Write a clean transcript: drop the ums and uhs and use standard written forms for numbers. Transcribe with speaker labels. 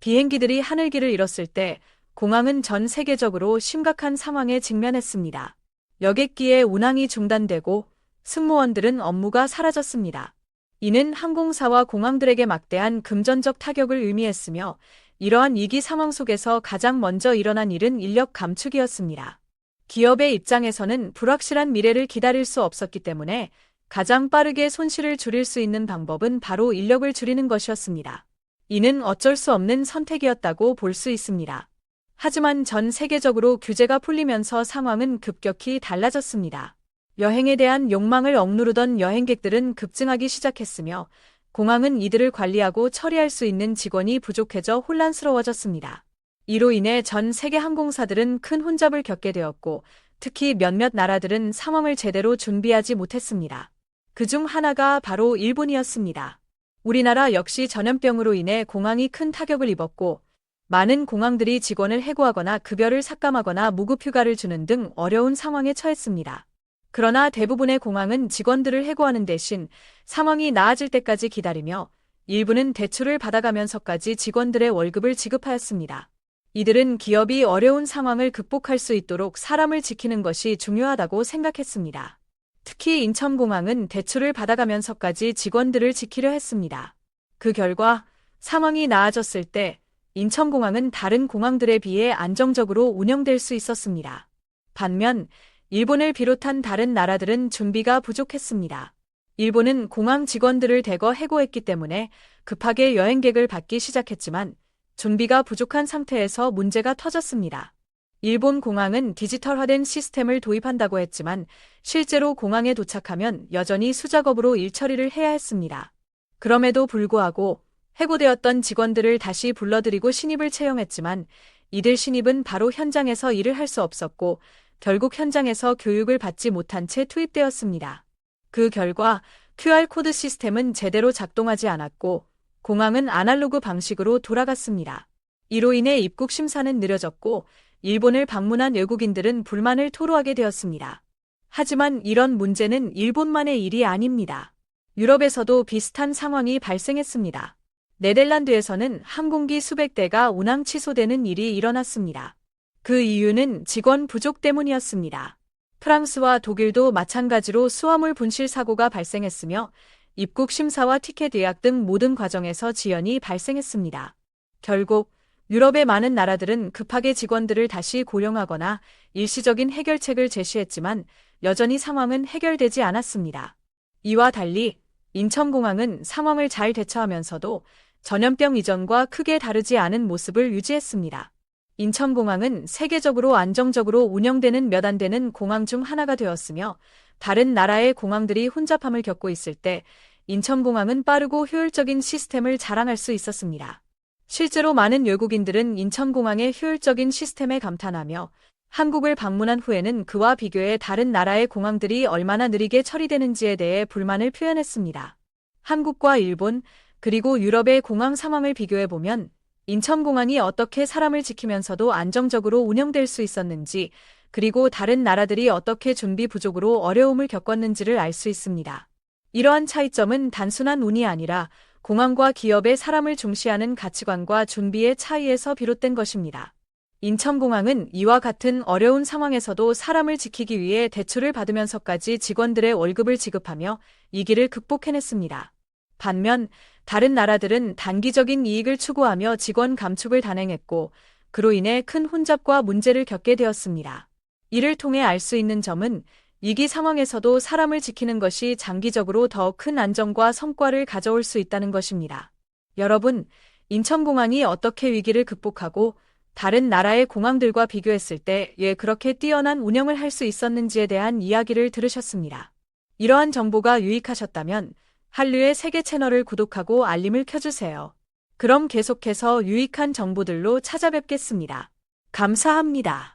Speaker 1: 비행기들이 하늘길을 잃었을 때 공항은 전 세계적으로 심각한 상황에 직면했습니다. 여객기의 운항이 중단되고 승무원들은 업무가 사라졌습니다. 이는 항공사와 공항들에게 막대한 금전적 타격을 의미했으며 이러한 위기 상황 속에서 가장 먼저 일어난 일은 인력 감축이었습니다. 기업의 입장에서는 불확실한 미래를 기다릴 수 없었기 때문에 가장 빠르게 손실을 줄일 수 있는 방법은 바로 인력을 줄이는 것이었습니다. 이는 어쩔 수 없는 선택이었다고 볼 수 있습니다. 하지만 전 세계적으로 규제가 풀리면서 상황은 급격히 달라졌습니다. 여행에 대한 욕망을 억누르던 여행객들은 급증하기 시작했으며 공항은 이들을 관리하고 처리할 수 있는 직원이 부족해져 혼란스러워졌습니다. 이로 인해 전 세계 항공사들은 큰 혼잡을 겪게 되었고 특히 몇몇 나라들은 상황을 제대로 준비하지 못했습니다. 그중 하나가 바로 일본이었습니다. 우리나라 역시 전염병으로 인해 공항이 큰 타격을 입었고 많은 공항들이 직원을 해고하거나 급여를 삭감하거나 무급휴가를 주는 등 어려운 상황에 처했습니다. 그러나 대부분의 공항은 직원들을 해고하는 대신 상황이 나아질 때까지 기다리며 일부는 대출을 받아가면서까지 직원들의 월급을 지급하였습니다. 이들은 기업이 어려운 상황을 극복할 수 있도록 사람을 지키는 것이 중요하다고 생각했습니다. 특히 인천공항은 대출을 받아가면서까지 직원들을 지키려 했습니다. 그 결과 상황이 나아졌을 때 인천공항은 다른 공항들에 비해 안정적으로 운영될 수 있었습니다. 반면 일본을 비롯한 다른 나라들은 준비가 부족했습니다. 일본은 공항 직원들을 대거 해고했기 때문에 급하게 여행객을 받기 시작했지만 준비가 부족한 상태에서 문제가 터졌습니다. 일본 공항은 디지털화된 시스템을 도입한다고 했지만 실제로 공항에 도착하면 여전히 수작업으로 일처리를 해야 했습니다. 그럼에도 불구하고 해고되었던 직원들을 다시 불러들이고 신입을 채용했지만 이들 신입은 바로 현장에서 일을 할 수 없었고 결국 현장에서 교육을 받지 못한 채 투입되었습니다. 그 결과 QR코드 시스템은 제대로 작동하지 않았고 공항은 아날로그 방식으로 돌아갔습니다. 이로 인해 입국 심사는 느려졌고 일본을 방문한 외국인들은 불만을 토로하게 되었습니다. 하지만 이런 문제는 일본만의 일이 아닙니다. 유럽에서도 비슷한 상황이 발생했습니다. 네덜란드에서는 항공기 수백 대가 운항 취소되는 일이 일어났습니다. 그 이유는 직원 부족 때문이었습니다. 프랑스와 독일도 마찬가지로 수화물 분실 사고가 발생했으며 입국 심사와 티켓 예약 등 모든 과정에서 지연이 발생했습니다. 결국 유럽의 많은 나라들은 급하게 직원들을 다시 고용하거나 일시적인 해결책을 제시했지만 여전히 상황은 해결되지 않았습니다. 이와 달리 인천공항은 상황을 잘 대처하면서도 전염병 이전과 크게 다르지 않은 모습을 유지했습니다. 인천공항은 세계적으로 안정적으로 운영되는 몇 안 되는 공항 중 하나가 되었으며 다른 나라의 공항들이 혼잡함을 겪고 있을 때 인천공항은 빠르고 효율적인 시스템을 자랑할 수 있었습니다. 실제로 많은 외국인들은 인천공항의 효율적인 시스템에 감탄하며 한국을 방문한 후에는 그와 비교해 다른 나라의 공항들이 얼마나 느리게 처리되는지에 대해 불만을 표현했습니다. 한국과 일본, 그리고 유럽의 공항 상황을 비교해보면 인천공항이 어떻게 사람을 지키면서도 안정적으로 운영될 수 있었는지, 그리고 다른 나라들이 어떻게 준비 부족으로 어려움을 겪었는지를 알 수 있습니다. 이러한 차이점은 단순한 운이 아니라 공항과 기업의 사람을 중시하는 가치관과 준비의 차이에서 비롯된 것입니다. 인천공항은 이와 같은 어려운 상황에서도 사람을 지키기 위해 대출을 받으면서까지 직원들의 월급을 지급하며 위기를 극복해냈습니다. 반면 다른 나라들은 단기적인 이익을 추구하며 직원 감축을 단행했고 그로 인해 큰 혼잡과 문제를 겪게 되었습니다. 이를 통해 알 수 있는 점은 위기 상황에서도 사람을 지키는 것이 장기적으로 더 큰 안정과 성과를 가져올 수 있다는 것입니다. 여러분, 인천공항이 어떻게 위기를 극복하고 다른 나라의 공항들과 비교했을 때 왜 그렇게 뛰어난 운영을 할 수 있었는지에 대한 이야기를 들으셨습니다. 이러한 정보가 유익하셨다면 한류의 세계 채널을 구독하고 알림을 켜주세요. 그럼 계속해서 유익한 정보들로 찾아뵙겠습니다. 감사합니다.